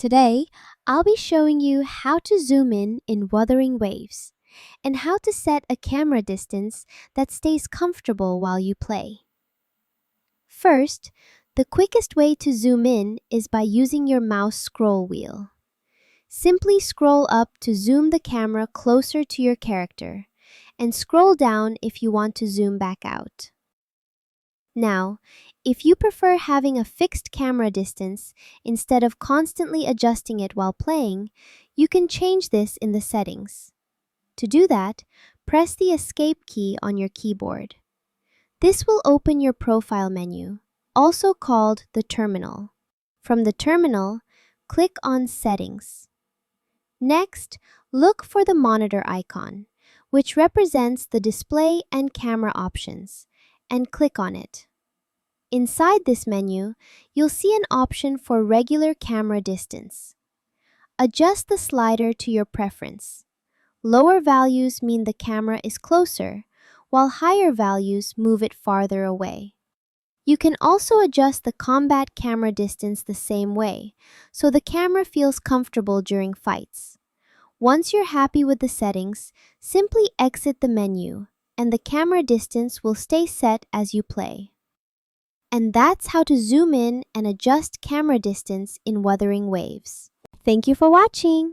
Today, I'll be showing you how to zoom in Wuthering Waves and how to set a camera distance that stays comfortable while you play. First, the quickest way to zoom in is by using your mouse scroll wheel. Simply scroll up to zoom the camera closer to your character, and scroll down if you want to zoom back out. Now, if you prefer having a fixed camera distance instead of constantly adjusting it while playing, you can change this in the settings. To do that, press the Escape key on your keyboard. This will open your profile menu, also called the terminal. From the terminal, click on Settings. Next, look for the monitor icon, which represents the display and camera options, and click on it. Inside this menu, you'll see an option for regular camera distance. Adjust the slider to your preference. Lower values mean the camera is closer, while higher values move it farther away. You can also adjust the combat camera distance the same way, so the camera feels comfortable during fights. Once you're happy with the settings, simply exit the menu, and the camera distance will stay set as you play. And that's how to zoom in and adjust camera distance in Wuthering Waves. Thank you for watching!